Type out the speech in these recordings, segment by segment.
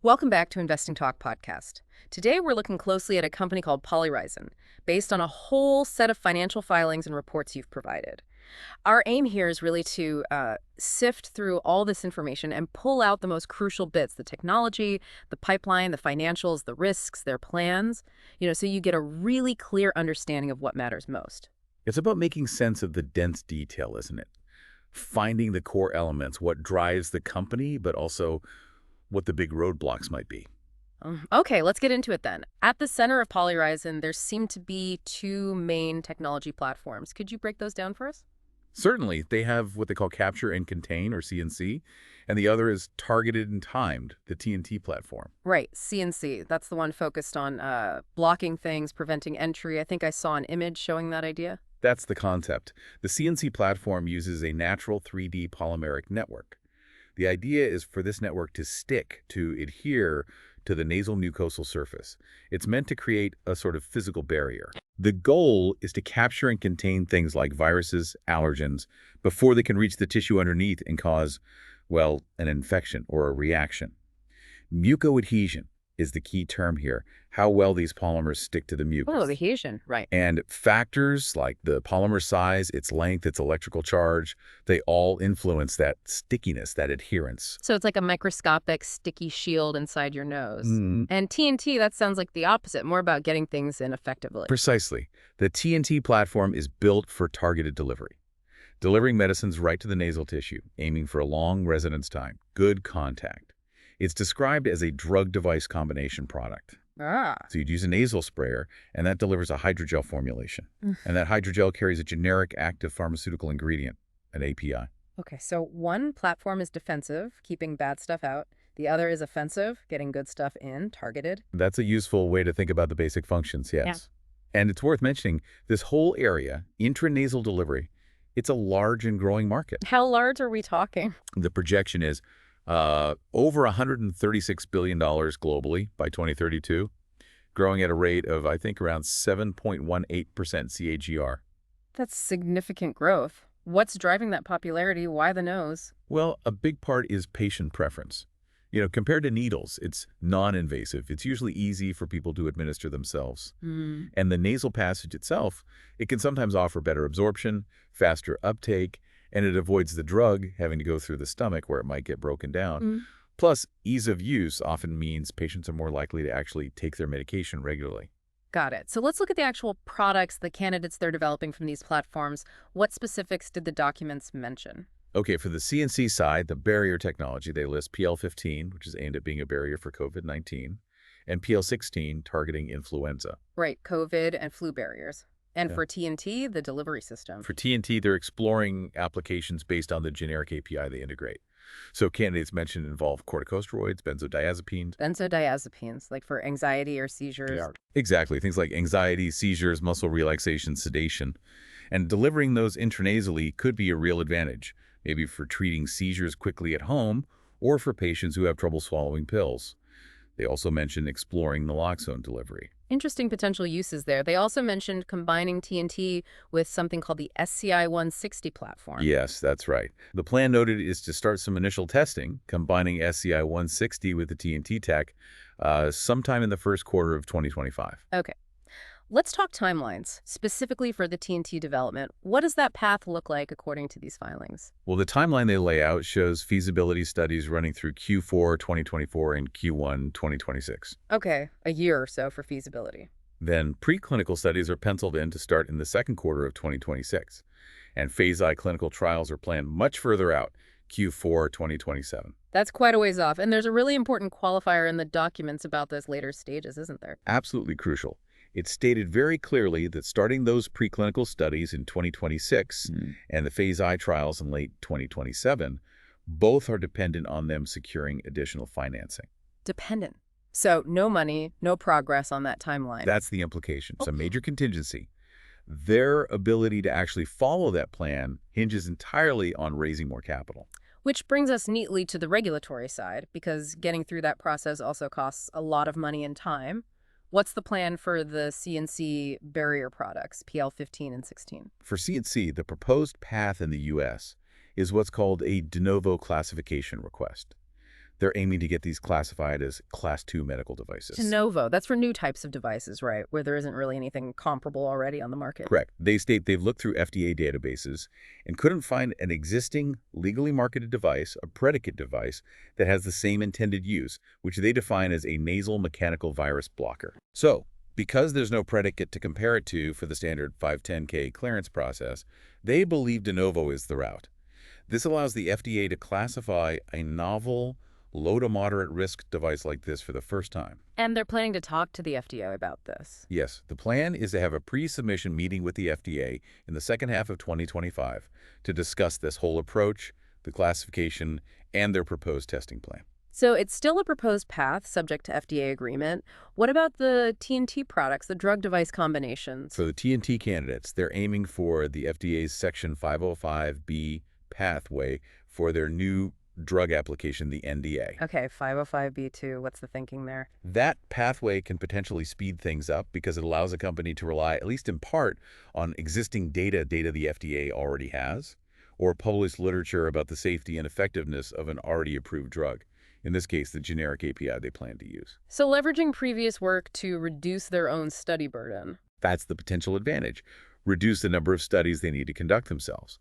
Welcome back to Investing Talk podcast. Today we're looking closely at a company called Polyrizon, based on a whole set of financial filings and reports you've provided. Our aim here is really to sift through all this information and pull out the most crucial bits, the technology, the pipeline, the financials, the risks, their plans, so you get a really clear understanding of what matters most. It's about making sense of the dense detail, isn't it? Finding the core elements, what drives the company, but also what the big roadblocks might be. Okay, let's get into it then. At the center of Polyrizon, there seem to be two main technology platforms. Could you break those down for us? Certainly, they have what they call capture and contain, or CNC, and the other is targeted and timed, the TNT platform. Right, CNC. That's the one focused on blocking things, preventing entry. I think I saw an image showing that idea. That's the concept. The CNC platform uses a natural 3D polymeric network. The idea is for this network to stick, to adhere to the nasal mucosal surface. It's meant to create a sort of physical barrier. The goal is to capture and contain things like viruses, allergens, before they can reach the tissue underneath and cause, well, an infection or a reaction. Mucoadhesion is the key term here, how well these polymers stick to the mucus. Oh, adhesion, right. And factors like the polymer size, its length, its electrical charge, they all influence that stickiness, that adherence. So it's like a microscopic sticky shield inside your nose. Mm. And TNT, that sounds like the opposite, more about getting things in effectively. Precisely. The TNT platform is built for targeted delivery, delivering medicines right to the nasal tissue, aiming for a long residence time, good contact. It's described as a drug-device combination product. Ah. So you'd use a nasal sprayer, and that delivers a hydrogel formulation. And that hydrogel carries a generic active pharmaceutical ingredient, an API. Okay, so one platform is defensive, keeping bad stuff out. The other is offensive, getting good stuff in, targeted. That's a useful way to think about the basic functions, yes. Yeah. And it's worth mentioning, this whole area, intranasal delivery, it's a large and growing market. How large are we talking? The projection is over $136 billion globally by 2032, growing at a rate of, I think, around 7.18% CAGR. That's significant growth. What's driving that popularity? Why the nose? Well, a big part is patient preference. Compared to needles, it's non-invasive. It's usually easy for people to administer themselves. And the nasal passage itself, it can sometimes offer better absorption, faster uptake, and it avoids the drug having to go through the stomach where it might get broken down. Plus, ease of use often means patients are more likely to actually take their medication regularly. Got it. So let's look at the actual products, the candidates they're developing from these platforms. What specifics did the documents mention? Okay, for the CNC side, the barrier technology, they list PL15, which is aimed at being a barrier for COVID-19, and PL16, targeting influenza. Right, COVID and flu barriers. And Yeah. for TNT, the delivery system. For TNT, they're exploring applications based on the generic API they integrate. So candidates mentioned involve corticosteroids, benzodiazepines. Benzodiazepines, like for anxiety or seizures. Yeah. Exactly, things like anxiety, seizures, muscle relaxation, sedation. And delivering those intranasally could be a real advantage, maybe for treating seizures quickly at home or for patients who have trouble swallowing pills. They also mentioned exploring naloxone delivery. Interesting potential uses there. They also mentioned combining TNT with something called the SCI 160 platform. Yes, that's right. The plan noted is to start some initial testing, combining SCI 160 with the TNT tech sometime in the first quarter of 2025. Okay. Let's talk timelines, specifically for the TNT development. What does that path look like according to these filings? Well, the timeline they lay out shows feasibility studies running through Q4 2024 and Q1 2026. Okay, a year or so for feasibility. Then preclinical studies are penciled in to start in the second quarter of 2026. And phase I clinical trials are planned much further out, Q4 2027. That's quite a ways off. And there's a really important qualifier in the documents about those later stages, isn't there? Absolutely crucial. It's stated very clearly that starting those preclinical studies in 2026 and the phase I trials in late 2027, both are dependent on them securing additional financing. Dependent. So no money, no progress on that timeline. That's the implication. It's a major contingency. Their ability to actually follow that plan hinges entirely on raising more capital. Which brings us neatly to the regulatory side, because getting through that process also costs a lot of money and time. What's the plan for the CNC barrier products, PL15 and 16? For CNC, the proposed path in the U.S. is what's called a de novo classification request. They're aiming to get these classified as Class 2 medical De devices. novo, that's for new types of devices, right? Where there isn't really anything comparable already on the market. Correct. They state they've looked through FDA databases and couldn't find an existing legally marketed device, a predicate device, that has the same intended use, which they define as a nasal mechanical virus blocker. So, because there's no predicate to compare it to for the standard 510(k) clearance process, they believe de novo is the route. This allows the FDA to classify a novel, low to moderate risk device like this for the first time. And they're planning to talk to the FDA about this. Yes, the plan is to have a pre-submission meeting with the FDA in the second half of 2025 to discuss this whole approach, the classification, and their proposed testing plan. So it's still a proposed path subject to FDA agreement. What about the TNT products, the drug device combinations? For the TNT candidates, they're aiming for the FDA's Section 505B pathway for their new drug application, the NDA. Okay, 505(b)(2). What's the thinking there? That pathway can potentially speed things up because it allows a company to rely, at least in part, on existing data the FDA already has, or published literature about the safety and effectiveness of an already approved drug. In this case, the generic API they plan to use. So leveraging previous work to reduce their own study burden. That's the potential advantage. Reduce the number of studies they need to conduct themselves.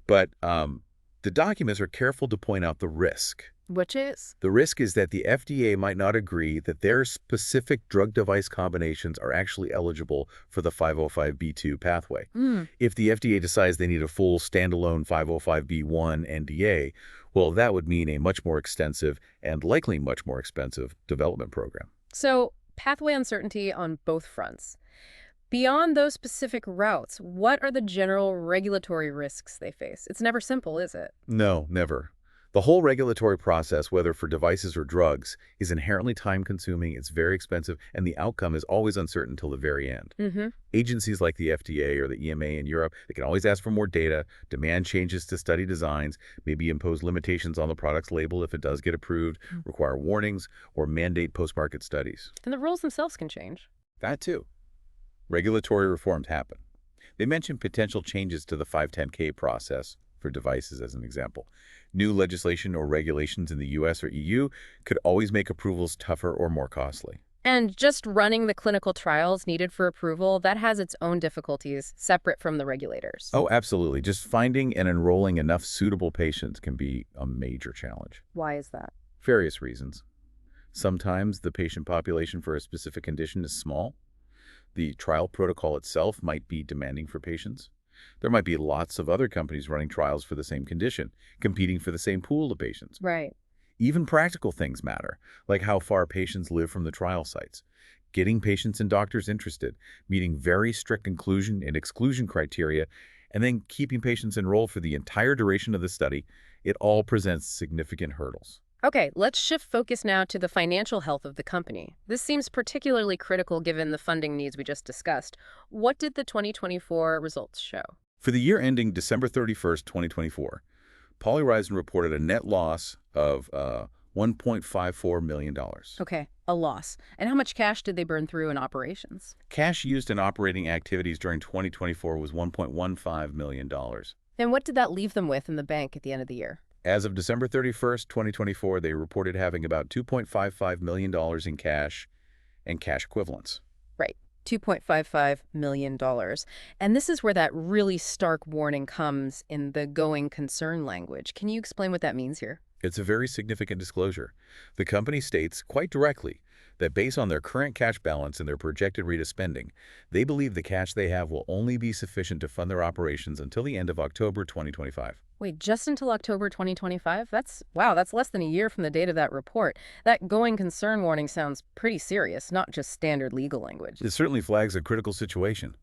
But the documents are careful to point out the risk. Which is? The risk is that the FDA might not agree that their specific drug-device combinations are actually eligible for the 505(b)(2) pathway. If the FDA decides they need a full standalone 505(b)(1) NDA, well, that would mean a much more extensive and likely much more expensive development program. So pathway uncertainty on both fronts. Beyond those specific routes, what are the general regulatory risks they face? It's never simple, is it? No, never. The whole regulatory process, whether for devices or drugs, is inherently time-consuming, it's very expensive, and the outcome is always uncertain till the very end. Agencies like the FDA or the EMA in Europe, they can always ask for more data, demand changes to study designs, maybe impose limitations on the product's label if it does get approved, require warnings, or mandate post-market studies. And the rules themselves can change. That too. Regulatory reforms happen. They mention potential changes to the 510(k) process for devices as an example. New legislation or regulations in the US or EU could always make approvals tougher or more costly. And just running the clinical trials needed for approval, that has its own difficulties separate from the regulators. Oh, absolutely. Just finding and enrolling enough suitable patients can be a major challenge. Why is that? Various reasons. Sometimes the patient population for a specific condition is small. The trial protocol itself might be demanding for patients. There might be lots of other companies running trials for the same condition, competing for the same pool of patients. Right. Even practical things matter, like how far patients live from the trial sites. Getting patients and doctors interested, meeting very strict inclusion and exclusion criteria, and then keeping patients enrolled for the entire duration of the study, it all presents significant hurdles. Okay, let's shift focus now to the financial health of the company. This seems particularly critical given the funding needs we just discussed. What did the 2024 results show? For the year ending December 31st, 2024, Polyrizon reported a net loss of $1.54 million. Okay, a loss. And how much cash did they burn through in operations? Cash used in operating activities during 2024 was $1.15 million. And what did that leave them with in the bank at the end of the year? As of December 31st, 2024, they reported having about $2.55 million in cash and cash equivalents. Right, $2.55 million. And this is where that really stark warning comes in the going concern language. Can you explain what that means here? It's a very significant disclosure. The company states quite directly that based on their current cash balance and their projected rate of spending, they believe the cash they have will only be sufficient to fund their operations until the end of October 2025. Wait, just until October 2025? That's less than a year from the date of that report. That going concern warning sounds pretty serious, not just standard legal language. It certainly flags a critical situation.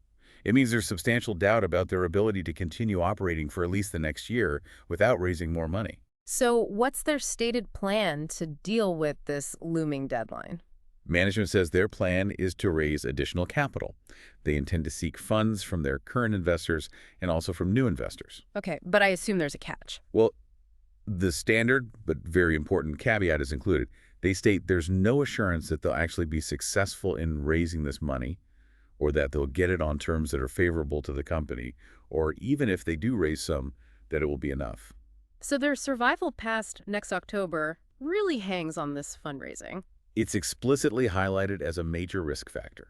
It means there's substantial doubt about their ability to continue operating for at least the next year without raising more money. So what's their stated plan to deal with this looming deadline? Management says their plan is to raise additional capital. They intend to seek funds from their current investors and also from new investors. Okay, but I assume there's a catch. Well, the standard but very important caveat is included. They state there's no assurance that they'll actually be successful in raising this money or that they'll get it on terms that are favorable to the company, or even if they do raise some, that it will be enough. So their survival past next October really hangs on this fundraising. It's explicitly highlighted as a major risk factor.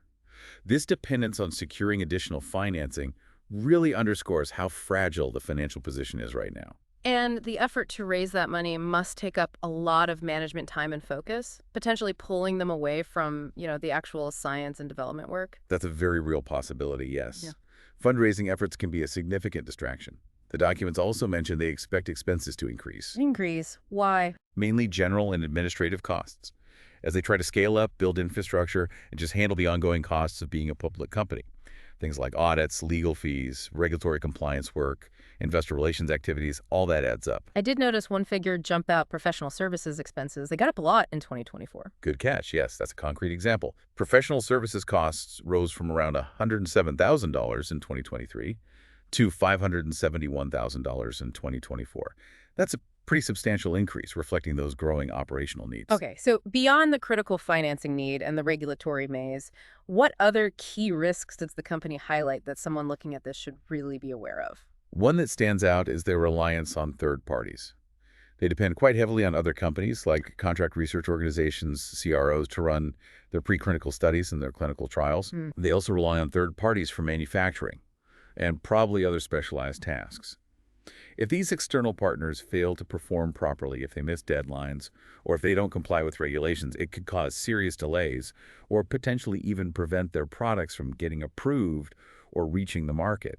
This dependence on securing additional financing really underscores how fragile the financial position is right now. And the effort to raise that money must take up a lot of management time and focus, potentially pulling them away from, the actual science and development work. That's a very real possibility, Yeah. yes. Fundraising efforts can be a significant distraction. The documents also mention they expect expenses to increase, Increase. Why? mainly general and administrative costs, as they try to scale up, build infrastructure, and just handle the ongoing costs of being a public company. Things like audits, legal fees, regulatory compliance work, investor relations activities, all that adds up. I did notice one figure jump out: professional services expenses. They got up a lot in 2024. Good catch. Yes, that's a concrete example. Professional services costs rose from around $107,000 in 2023 to $571,000 in 2024. That's a pretty substantial increase, reflecting those growing operational needs. Okay, so beyond the critical financing need and the regulatory maze, what other key risks does the company highlight that someone looking at this should really be aware of? One that stands out is their reliance on third parties. They depend quite heavily on other companies like contract research organizations, CROs, to run their preclinical studies and their clinical trials. Hmm. They also rely on third parties for manufacturing and probably other specialized tasks. If these external partners fail to perform properly, if they miss deadlines, or if they don't comply with regulations, it could cause serious delays or potentially even prevent their products from getting approved or reaching the market.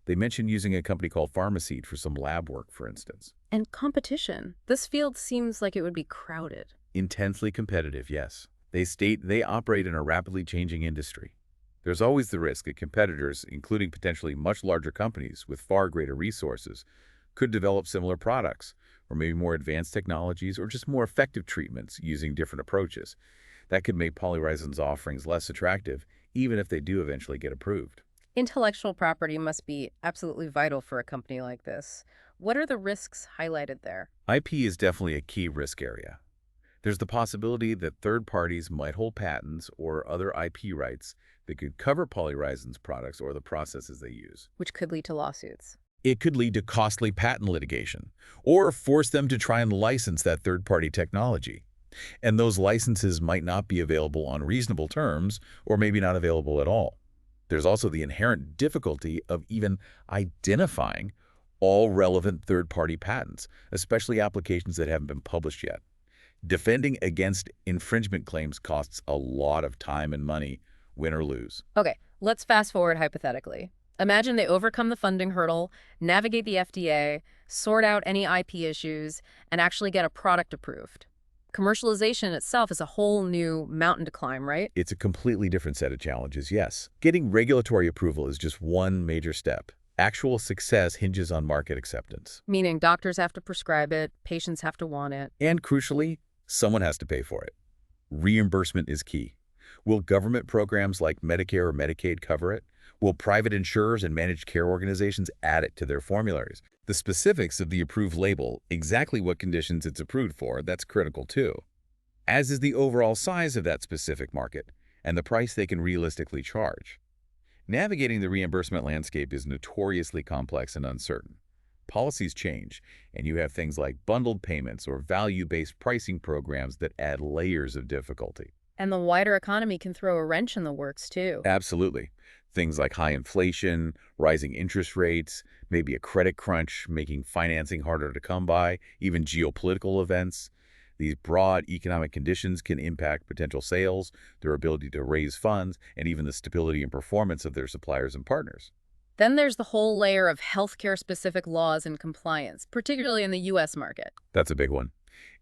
They mentioned using a company called Pharmaceed for some lab work, for instance. And competition. This field seems like it would be crowded. Intensely competitive, yes. They state they operate in a rapidly changing industry. There's always the risk that competitors, including potentially much larger companies with far greater resources, could develop similar products, or maybe more advanced technologies, or just more effective treatments using different approaches. That could make Polyrizon's offerings less attractive, even if they do eventually get approved. Intellectual property must be absolutely vital for a company like this. What are the risks highlighted there? IP is definitely a key risk area. There's the possibility that third parties might hold patents or other IP rights that could cover Polyrizon's products or the processes they use. Which could lead to lawsuits. It could lead to costly patent litigation or force them to try and license that third-party technology. And those licenses might not be available on reasonable terms or maybe not available at all. There's also the inherent difficulty of even identifying all relevant third-party patents, especially applications that haven't been published yet. Defending against infringement claims costs a lot of time and money, win or lose. Okay, let's fast forward hypothetically. Imagine they overcome the funding hurdle, navigate the FDA, sort out any IP issues, and actually get a product approved. Commercialization itself is a whole new mountain to climb, right? It's a completely different set of challenges, yes. Getting regulatory approval is just one major step. Actual success hinges on market acceptance. Meaning doctors have to prescribe it, patients have to want it. And crucially, someone has to pay for it. Reimbursement is key. Will government programs like Medicare or Medicaid cover it? Will private insurers and managed care organizations add it to their formularies? The specifics of the approved label, exactly what conditions it's approved for, that's critical too. As is the overall size of that specific market and the price they can realistically charge. Navigating the reimbursement landscape is notoriously complex and uncertain. Policies change, and you have things like bundled payments or value-based pricing programs that add layers of difficulty. And the wider economy can throw a wrench in the works, too. Absolutely. Things like high inflation, rising interest rates, maybe a credit crunch, making financing harder to come by, even geopolitical events. These broad economic conditions can impact potential sales, their ability to raise funds, and even the stability and performance of their suppliers and partners. Then there's the whole layer of healthcare-specific laws and compliance, particularly in the U.S. market. That's a big one.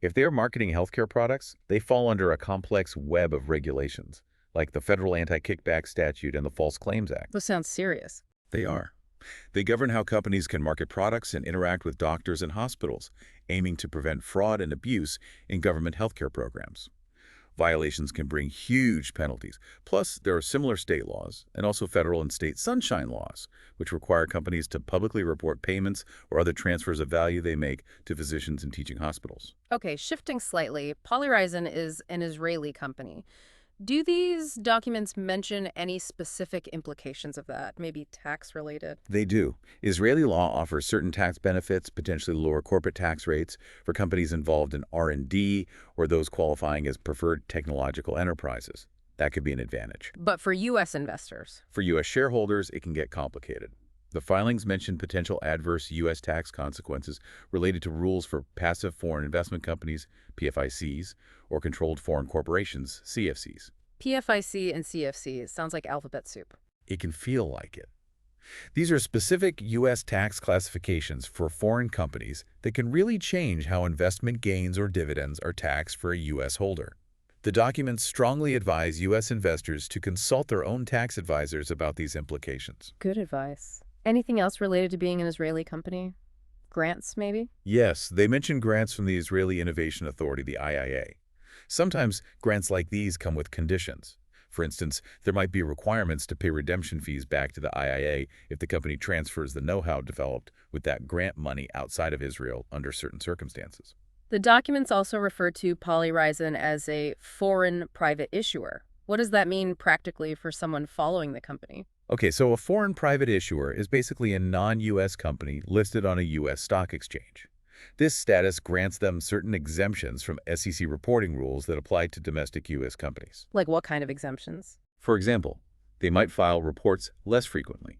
If they're marketing healthcare products, they fall under a complex web of regulations, like the Federal Anti-Kickback Statute and the False Claims Act. This sounds serious. They are. They govern how companies can market products and interact with doctors and hospitals, aiming to prevent fraud and abuse in government healthcare programs. Violations can bring huge penalties. Plus, there are similar state laws and also federal and state sunshine laws, which require companies to publicly report payments or other transfers of value they make to physicians and teaching hospitals. Okay, shifting slightly, Polyrizon is an Israeli company. Do these documents mention any specific implications of that, maybe tax-related? They do. Israeli law offers certain tax benefits, potentially lower corporate tax rates for companies involved in R&D or those qualifying as preferred technological enterprises. That could be an advantage. But for U.S. investors? For U.S. shareholders, it can get complicated. The filings mention potential adverse U.S. tax consequences related to rules for passive foreign investment companies, PFICs, or controlled foreign corporations, CFCs. PFIC and CFC sounds like alphabet soup. It can feel like it. These are specific U.S. tax classifications for foreign companies that can really change how investment gains or dividends are taxed for a U.S. holder. The documents strongly advise U.S. investors to consult their own tax advisors about these implications. Good advice. Anything else related to being an Israeli company? Grants, maybe? Yes, they mention grants from the Israeli Innovation Authority, the IIA. Sometimes grants like these come with conditions. For instance, there might be requirements to pay redemption fees back to the IIA if the company transfers the know-how developed with that grant money outside of Israel under certain circumstances. The documents also refer to Polyrizon as a foreign private issuer. What does that mean practically for someone following the company? Okay, so a foreign private issuer is basically a non-U.S. company listed on a U.S. stock exchange. This status grants them certain exemptions from SEC reporting rules that apply to domestic U.S. companies. Like what kind of exemptions? For example, they might file reports less frequently.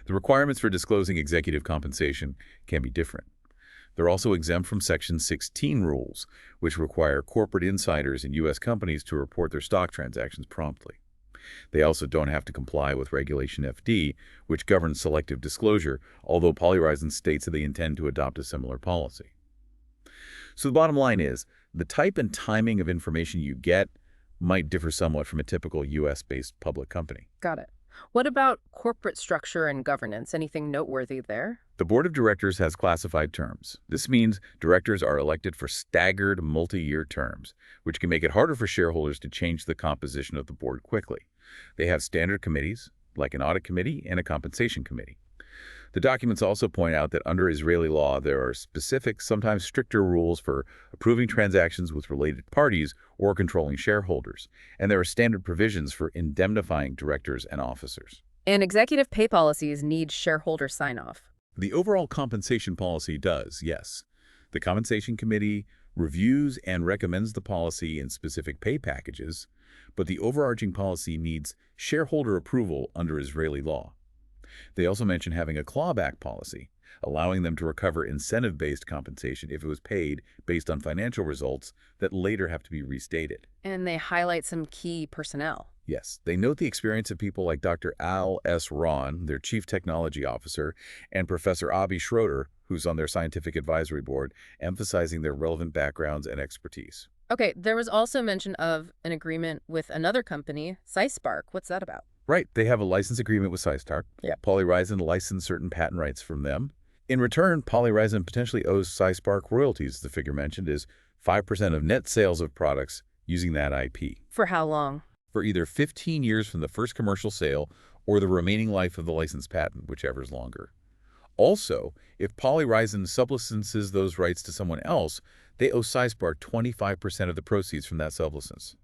The requirements for disclosing executive compensation can be different. They're also exempt from Section 16 rules, which require corporate insiders in U.S. companies to report their stock transactions promptly. They also don't have to comply with Regulation FD, which governs selective disclosure, although Polyrizon states that they intend to adopt a similar policy. So the bottom line is, the type and timing of information you get might differ somewhat from a typical U.S.-based public company. Got it. What about corporate structure and governance? Anything noteworthy there? The board of directors has classified terms. This means directors are elected for staggered multi-year terms, which can make it harder for shareholders to change the composition of the board quickly. They have standard committees, like an audit committee and a compensation committee. The documents also point out that under Israeli law, there are specific, sometimes stricter rules for approving transactions with related parties or controlling shareholders, and there are standard provisions for indemnifying directors and officers. And executive pay policies need shareholder sign-off. The overall compensation policy does, yes. The compensation committee reviews and recommends the policy in specific pay packages, but the overarching policy needs shareholder approval under Israeli law. They also mention having a clawback policy, allowing them to recover incentive-based compensation if it was paid based on financial results that later have to be restated. And they highlight some key personnel. Yes, they note the experience of people like Dr. Al S. Ron, their chief technology officer, and Professor Avi Schroeder, who's on their scientific advisory board, emphasizing their relevant backgrounds and expertise. Okay, there was also mention of an agreement with another company, SciSpark. What's that about? Right, they have a license agreement with SciSpark. Yeah. Polyrizon licensed certain patent rights from them. In return, Polyrizon potentially owes SciSpark royalties. The figure mentioned is 5% of net sales of products using that IP. For how long? For either 15 years from the first commercial sale or the remaining life of the licensed patent, whichever is longer. Also, if Polyrizon sublicenses those rights to someone else, they owe SciSpark 25% of the proceeds from that sublicense.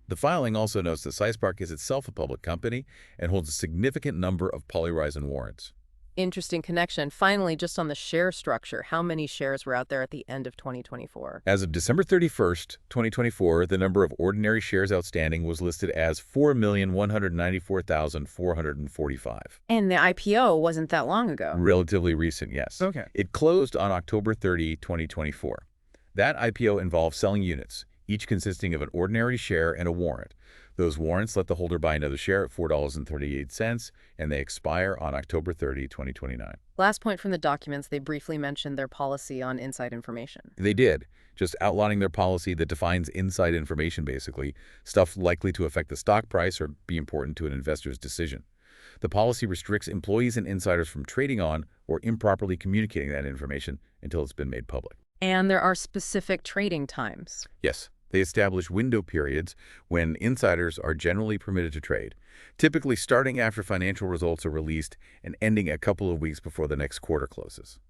The filing also notes that SciSpark is itself a public company and holds a significant number of Polyrizon warrants. Interesting connection. Finally, just on the share structure, how many shares were out there at the end of 2024? As of December 31st, 2024, the number of ordinary shares outstanding was listed as 4,194,445. And the IPO wasn't that long ago. Relatively recent, yes. Okay. It closed on October 30, 2024. That IPO involved selling units, each consisting of an ordinary share and a warrant. Those warrants let the holder buy another share at $4.38, and they expire on October 30, 2029. Last point from the documents, they briefly mentioned their policy on inside information. They did, just outlining their policy that defines inside information, basically, stuff likely to affect the stock price or be important to an investor's decision. The policy restricts employees and insiders from trading on or improperly communicating that information until it's been made public. And there are specific trading times. Yes. They establish window periods when insiders are generally permitted to trade, typically starting after financial results are released and ending a couple of weeks before the next quarter closes.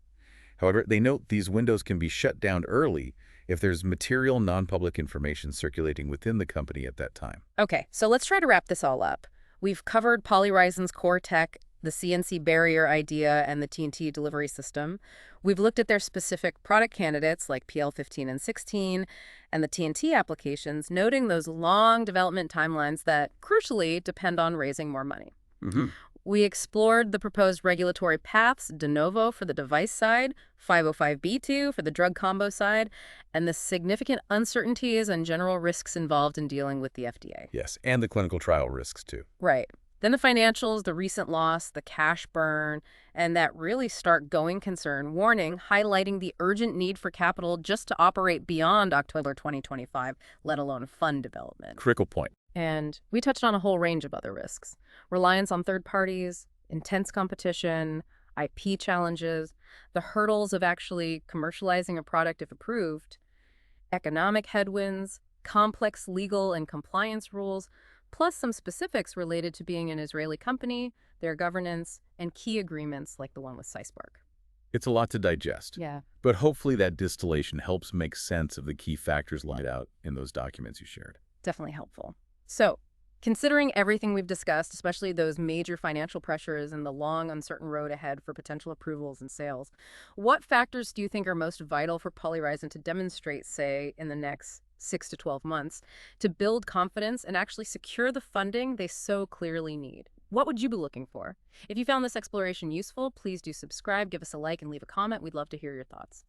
However, they note these windows can be shut down early if there's material non-public information circulating within the company at that time. Okay, so let's try to wrap this all up. We've covered Polyrizon's core tech, the CNC barrier idea, and the TNT delivery system. We've looked at their specific product candidates like PL15 and 16 and the TNT applications, noting those long development timelines that, crucially, depend on raising more money. Hmm. We explored the proposed regulatory paths de novo for the device side, 505(b)(2 for the drug combo side, and the significant uncertainties and general risks involved in dealing with the FDA. Yes, and the clinical trial risks, too. Right. Then the financials, the recent loss, the cash burn, and that really stark going concern warning highlighting the urgent need for capital just to operate beyond October 2025, let alone fund development. Critical point. And we touched on a whole range of other risks. Reliance on third parties, intense competition, IP challenges, the hurdles of actually commercializing a product if approved, economic headwinds, complex legal and compliance rules, plus some specifics related to being an Israeli company, their governance, and key agreements like the one with Syspark. It's a lot to digest. Yeah, But hopefully that distillation helps make sense of the key factors laid out in those documents you shared. definitely helpful. So, considering everything we've discussed, especially those major financial pressures and the long, uncertain road ahead for potential approvals and sales, what factors do you think are most vital for Polyrizon to demonstrate, say, in the next 6 to 12 months, to build confidence and actually secure the funding they so clearly need? What would you be looking for? If you found this exploration useful, please do subscribe, give us a like, and leave a comment. We'd love to hear your thoughts.